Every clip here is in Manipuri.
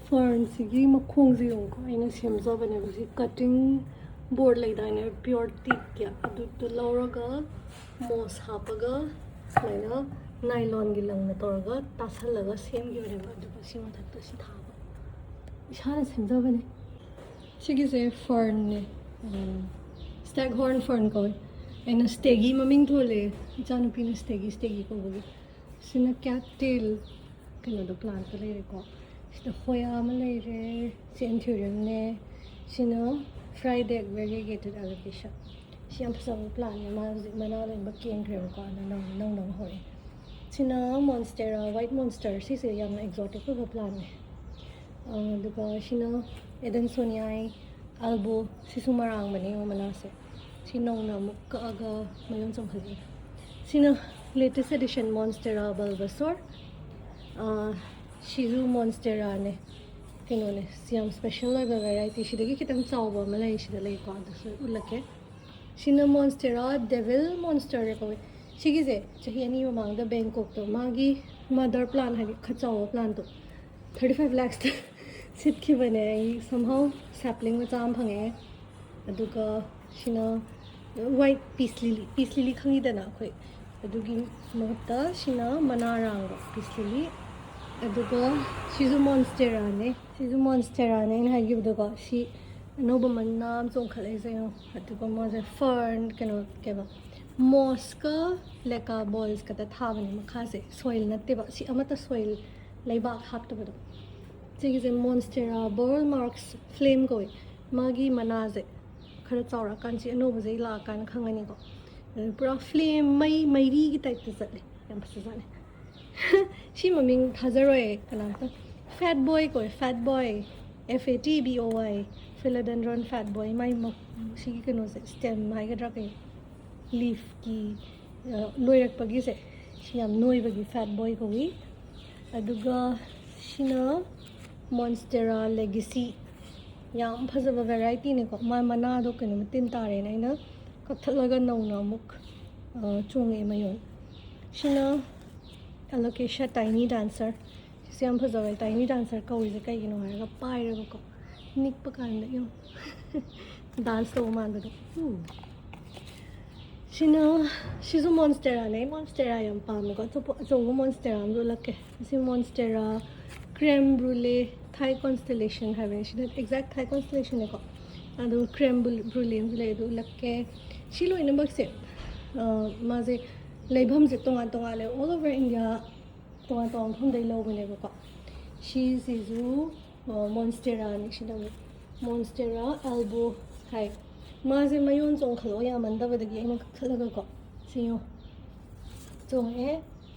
ꯐꯔꯟꯁꯤꯒꯤ ꯃꯈꯣꯡꯁꯦ ꯌꯦꯡꯉꯨꯀꯣ ꯑꯩꯅ ꯁꯦꯝꯖꯕꯅꯦꯕ ꯁꯤ ꯀꯠꯇꯤꯡ ꯕꯣꯔꯗ ꯂꯩꯗꯥꯏꯅꯦ ꯄꯤꯌꯣꯔ ꯇꯤꯛꯀꯤ ꯑꯗꯨꯗꯣ ꯂꯧꯔꯒ ꯃꯣꯁ ꯍꯥꯞꯄꯒ ꯁꯨꯃꯥꯏꯅ ꯅꯥꯏꯂꯣꯟꯒꯤ ꯂꯪꯅ ꯇꯧꯔꯒ ꯇꯥꯁꯜꯂꯒ ꯁꯦꯝꯈꯤꯕꯅꯦꯕ ꯑꯗꯨꯒ ꯁꯤ ꯃꯊꯛꯇ ꯁꯤ ꯊꯥꯕ ꯏꯁꯥꯅ ꯁꯦꯝꯖꯕꯅꯦ ꯁꯤꯒꯤꯁꯦ ꯐꯔꯟꯅꯦ ꯁ꯭ꯇꯦꯛ ꯍꯣꯔꯟ ꯐꯔꯟ ꯀꯧꯋꯦ ꯑꯩꯅ ꯁ꯭ꯇꯦꯒꯤ ꯃꯃꯤꯡ ꯊꯣꯜꯂꯦ ꯏꯆꯥꯅꯨꯄꯤꯅ ꯁ꯭ꯇꯦꯒꯤ ꯀꯧꯕꯒꯤ ꯁꯤꯅ ꯀꯦꯠꯇꯦꯜ ꯀꯩꯅꯣꯗꯣ ꯄ꯭ꯂꯥꯟꯇ ꯂꯩꯔꯦꯀꯣ sida hoya ama leire si anthurium ne sina friday variegated alocasia si am phasaba plant ne ma mana le ba keng krem ko na nong hore sina monstera white monster si se yam exotic ko plant ne duka sina adansoniai albo si sumarang mani mana se si nong na mukka aga mayon chongkhali sina latest edition monstera bulbasaur Shizu Monstera ne kinone siam special level variety shidagi kitang chawba malai shida lei ko adasu ulake Shina Monstera devil monster ko sigize chahi ani mamang da Bangkok to magi mother plant hari khachawa plant to 35 lakhs sit ki bane somehow sapling ma cham phange aduga shina white peace lily khangi dana khoi adugi mahutta shina manarang peace lily aduga sizu monstera ne in hagibduga si anoba manam chongkhale sayo aduga moze fern kano keba moss ka leka balls ka ta thabani makhase soil natte ba si amata soil leibak haptabado sigi monstera ball marks flame koi magi manaze khara chawra kan si anoba zai la kan khangani ko pura flame mai ri gi type ta chatle yam phasane she maming thazaroy kananta fat boy koi fat boy fatboy philodendron fat boy mai si kano se stem mai ga dra leaf ki loirak pagi se siam noi bagi fat boy ko wi aduga shina monstera legacy yam phazaba variety ne ko ma mana do kano tin tare na ina kathalaga nauna muk chunge mayon shina alocasia tiny dancer siam phazawai tiny dancer kawi kai gino haraga pairaga ko nikpa kanda yo dance to man do sina shizu monstera yam pam ko to monstera am do lakke si monstera creme brulee thai constellation have shi that exact thai constellation ne ko adu creme brulee le do lakke shilo ina bakse maze leibham je tonga le all over India tonga from dai lo bane ko she is monstera ni shida monstera elbow hai maze mayon chong khalo ya manda badagi ina khalaga ko siyo chong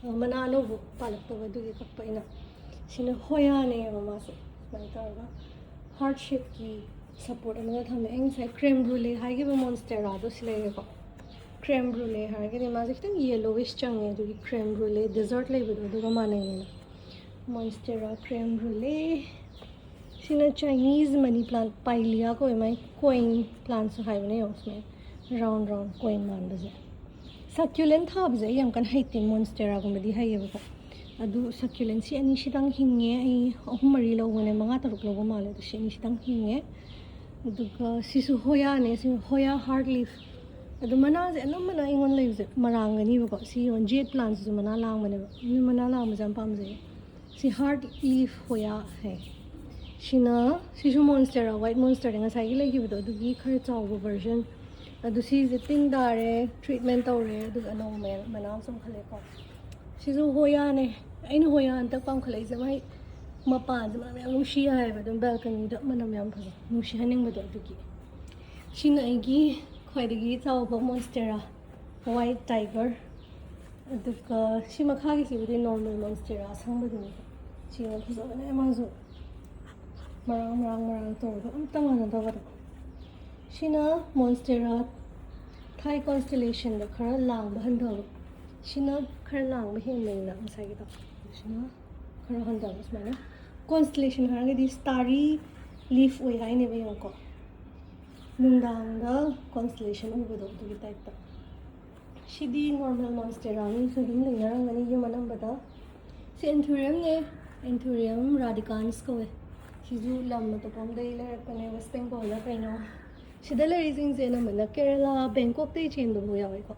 mana no bu palak to badagi kakpa ina sina hoya ne ma se manta heart shape ki support amana thame eng sai creme brulee hai ge monstera do sile ko creme brulee haragadi ma kitang yellowish change do creme brulee dessert le bido do manai na monstera creme brulee sina Chinese money plant pilia ko mai coin plant so hai bane usme round coin man baje succulent ha baje yam kan haitin monstera ko medi hai ba adu succulent si ani sidang hinge ai ahumari lo bane manga taruk lo male do si ani sidang hinge aduga sisu hoya ne si hoya heart leaf adu mana se anamana ingon leave marangani ba si on jade plants ju mana lang mane ba ni mana lang jam pam je si heart leaf hoya hai shina sisu monstera white monster nga sai gi legi ba adu gi khar chaw version adu si je tin dare treatment tawre adu ano mana som khale ko sisu hoya ne aina hoya antak pam khale je mai mapa je mana yam nushi hai ba dum balcony da mana yam phaja nushi haning ba adu gi shina igi khwaidagi chawba monstera white tiger aduga si makhagi si budi normal monstera sangbaduni si ma phazabane amazu marang to do amtang na da bada shina monstera thai constellation da khara lang ba handho shina khara lang ba hen mai na masai da shina khara handho usmana constellation haranga di starry leaf oi hai ne ba yong ko nundangda constellation ubado to gi type ta shidi normal monstera ni so dum lengarang ani yumanam bada si anthurium radicans ko ꯁꯤꯁꯨ ꯂꯝ ꯑꯇꯣꯞꯄꯝꯗꯩ ꯂꯩꯔꯛꯄꯅꯦ ꯋꯦꯁ ꯕꯦꯡꯒꯣꯜꯗ ꯀꯩꯅꯣ ꯁꯤꯗ ꯂꯩꯔꯤꯁꯤꯡꯁꯦ ꯑꯅꯝꯕꯅ ꯀꯦꯔꯦꯂꯥ ꯕꯦꯡꯀꯣꯛꯇꯩ ꯆꯦꯟꯕꯕꯨ ꯌꯥꯎꯋꯦꯀꯣ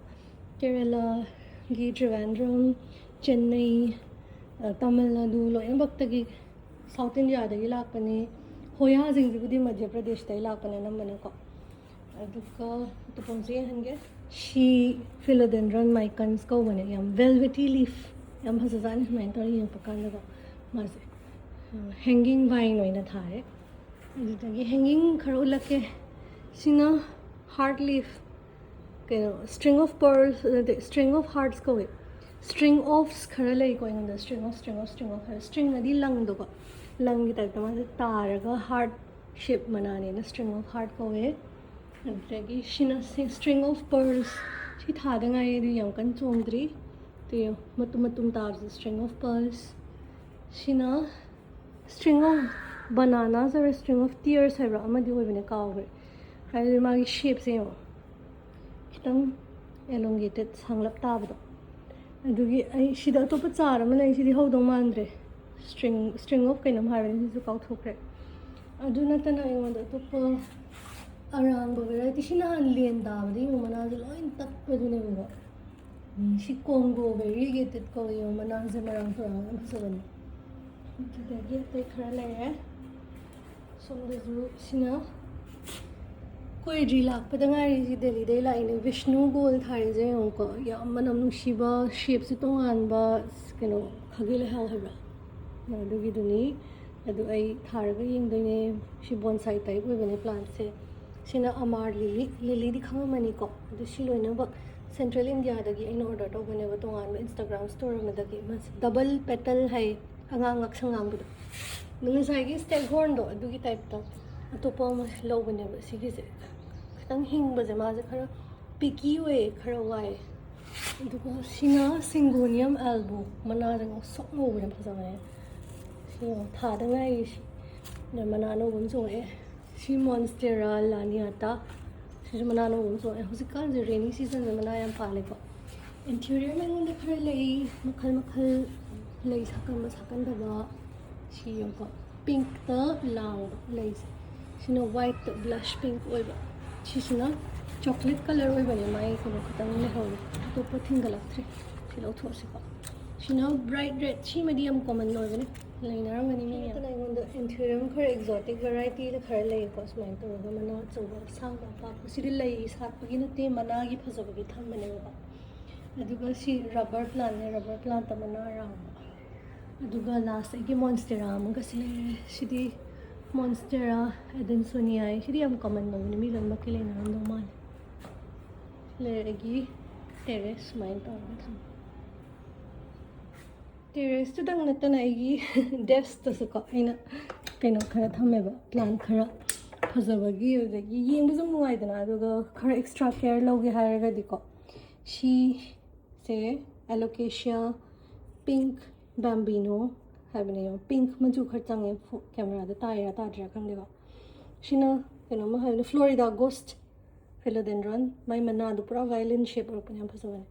ꯀꯦꯔꯦꯂꯥꯒꯤ ꯇ꯭ꯔꯤꯋꯥꯟꯗ꯭ꯔꯝ ꯆꯦꯟꯅꯩ ꯇꯥꯃꯤꯜ ꯅꯥꯗꯨ ꯂꯣꯏꯅꯃꯛꯇꯒꯤ ꯁꯥꯎꯠ ꯏꯟꯗꯤꯌꯥꯗꯒꯤ ꯂꯥꯛꯄꯅꯦ ꯍꯣꯌꯥꯁꯤꯡꯁꯤꯕꯨꯗꯤ ꯃꯙ꯭ꯌ ꯄ꯭ꯔꯗꯦꯁꯇꯩ ꯂꯥꯛꯄꯅꯦ ꯑꯅꯝꯕꯅꯀꯣ ꯑꯗꯨꯒ ꯑꯇꯣꯞꯄꯝꯁꯨ ꯌꯦꯡꯍꯟꯒꯦ ꯁꯤ ꯐꯤꯂꯣꯗꯦꯟꯗ꯭ꯔꯟ ꯃꯥꯏꯀꯟꯁ ꯀꯧꯕꯅꯦ ꯌꯥꯝ ꯚꯦꯜꯚꯦꯇꯤ ꯂꯤꯐ ꯌꯥꯝ ꯐꯖꯖꯥꯠꯅꯤ ꯁꯨꯃꯥꯏꯅ ꯇꯧꯔ ꯌꯦꯡꯉꯛꯄ ꯀꯥꯟꯗꯀꯣ ꯃꯥꯁꯦ ꯍꯦꯡꯒꯤꯡ ꯚꯥꯏꯟ ꯑꯣꯏꯅ ꯊꯥꯔꯦ ꯑꯗꯨꯗꯒꯤ ꯍꯦꯡꯒꯤꯡ ꯈꯔ ꯎꯠꯂꯛꯀꯦ ꯁꯤꯅ ꯍꯥꯔꯠ ꯂꯤꯐ kaya string of pearls string of hearts ko string offs khara lei ko inda string of string adi lang do ko lang gi type ma taraga heart shape manane na string of heart ko adagi shina string of pearls si thada ngai ri yang kan chomdri te matum tabs string of pearls shina string of bananas or string of tears hai ra amadi hoibine kawre hai magi shape se खितंग elongated sanglap tabado adugi ai sida to pa char ama nei sidi hodong mandre string of kainam harani su kau thokre aduna tana ai wanda to pa arang bo variety sina han lien dabadi mana je loin tak pedune bo si congo variegated ko yo mana je marang so am saban adagi tai khara lai som de ju sina कोई जी लाख पदंगारी जी दिल्ली दे लाइन विष्णु गोल थारे जे उनको या मनम नुशिबा शेप से तो आनबा कनो खगेल हाल हबरा नदुगी दुनी अदु आई थारगा यिंगदने सि बोनसाई टाइप ओइबने प्लांट से सिना अमार लिली दि खंगमनी को अदु सि लोइना बक सेंट्रल इंडिया दगी इन ऑर्डर तो बने तो आन इंस्टाग्राम स्टोर में दगी मस डबल पेटल है अंगांग अक्षंगांग बुद नुसाई स्टेक हॉर्न दो अदुगी टाइप तो अतोपा लौबने सिगी से खतंग हिंगबजे माजे खरा पिकी वे खरा वाय दुगो सिना सिंगोनियम एल्बो मना जंग सोनो बने फजाने सियो थादंगाई ने मना नो गुनजो सी मॉन्स्टेरा लानियाता सी मना नो गुनजो हुजिकान जे रेनी सीजन में मना याम पाले को इंटीरियर में गुंदे खरा लई मखल लई साकन दबा सियो को पिंक ता लांग लई सिनो व्हाइट ब्लश पिंक ओइबा सिना चॉकलेट कलर ओइबने माई कोनो खतंग ले हो तो पथिंगलक्थ्रे सिलो थोसिको सिना ब्राइट रेड सी मीडियम कॉमन ओइबने लाइनरंगनी मी तना इंगोंद इंटीरियर खर एक्सोटिक वैरायटी द खर ले को स्माइन तो मना चौबा सांगा पा सिरि लई सातपगी नते मना गी फजबगी थमने बा अदुगा सी रबर प्लांट मना राम अदुगा लास्ट की मॉन्स्टेरा अमगा सिले सिदी मॉन्स्टेरा एडेंसोनिया सिदी हम कॉमन नोनी मी लम के लेना नो मान लेगी टेरेस माइन तो टेरेस तो दंग नतना आगी डेस्क तो सको आइना कइनो खरा थमेबा प्लांट खरा फजबगी ओदगी येंबु जम नुआइदना अदुगा खरा एक्स्ट्रा केयर लोगे हारगा दिको शी से एलोकेशिया पिंक बैम्बिनो हाबने पिंक मजू खर चंगे कैमरा द तायरा ताद्रा खंगदेबा सिना कनो म हाबने फ्लोरिडा गोस्ट फिलोडेंड्रन माय मना दु पूरा वायलिन शेप और पने फसबने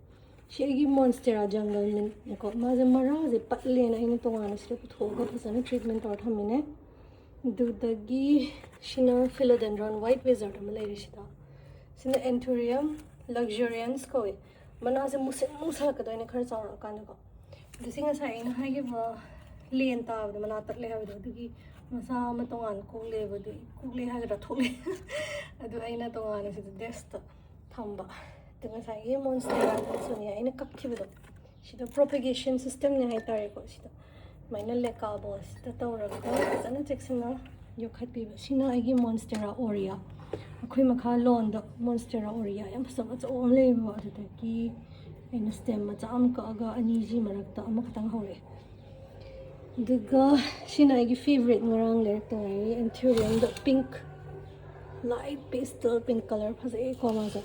शेगी मॉन्स्टेरा जंगल में को माजे मरा जे पतले ना इन तो वाना से पुथोगा फसने ट्रीटमेंट और थमिने दुदगी सिना फिलोडेंड्रन व्हाइट विजार्ड म लेरि सिना एंथुरियम लग्जरियंस कोइ मना से मुसा कदोइने खर चावर कान को दिसिंग साइ इन हागे ब लेन ताब मना तकले हाबदो दुगी मसा म तोंगान कोले बदि कोले हागरा थोले अदु आइना तोंगान से डेस्ट थंबा तंगा साइ मॉन्स्टेरा सोनिया इन कक्खिबदो सिदा प्रोपेगेशन सिस्टम ने हाय तारे को सिदा माइना लेकाबो सिदा तौरगदा तना चेक्सना योखत्पीबा सिना आइगी मॉन्स्टेरा ओरिया अखोय मखा लोन द मॉन्स्टेरा ओरिया यम फसब चोम लेबो अदुदगी आइना स्टेम मचा अम कगा अनीजी मरक्ता अम खतंग होरे दुगा सिना आइगी favourite ngorang ler tai anthurium the pink light pastel pink colour फसे को माजा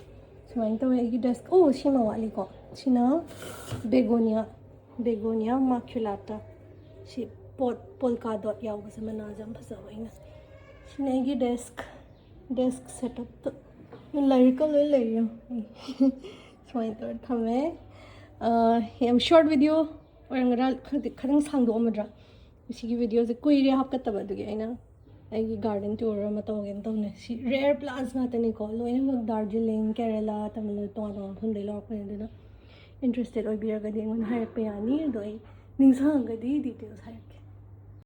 सुमाइन तो आइगी डेस्क ओ सिमा वाली को सिना बेगोनिया माक्युलाटा सि पोल्का डॉट याव से मना जम फसबाइना सिना आइगी डेस्क सेटअप तो लाइरिकल ले सुमाइन तो थमे यम शॉर्ट वीडियो और खरंग सांगदो अमद्रा सिगी वीडियो से कोई रे हापकतबा दुगी आइना ꯑꯩꯒꯤ ꯒꯥꯔꯗꯦꯟ ꯇꯨꯔ ꯑꯃ ꯇꯧꯒꯦꯅ ꯇꯧꯅꯦ ꯁꯤ ꯔꯦꯌꯔ ꯄ꯭ꯂꯥꯟꯠꯁ ꯉꯥꯛꯇꯅꯤꯀꯣ ꯂꯣꯏꯅꯃꯛ ꯗꯥꯔꯖꯤꯂꯤꯡ ꯀꯦꯔꯦꯂꯥ ꯇꯥꯃꯤꯜ ꯅꯥꯗꯨ ꯇꯣꯉꯥꯟ ꯇꯣꯉꯥꯟꯕ ꯃꯐꯝꯗꯒꯤ ꯂꯧꯔꯛꯄꯅꯦ ꯑꯗꯨꯅ ꯏꯟꯇꯔꯦꯁꯇꯦꯠ ꯑꯣꯏꯕꯤꯔꯒꯗꯤ ꯑꯩꯉꯣꯟꯗ ꯍꯥꯏꯔꯛꯄ ꯌꯥꯅꯤ ꯑꯗꯣ ꯑꯩ ꯅꯤꯡꯁꯤꯡꯉꯒꯗꯤ ꯗꯤꯇꯦꯜꯁ ꯍꯥꯏꯔꯛꯀꯦ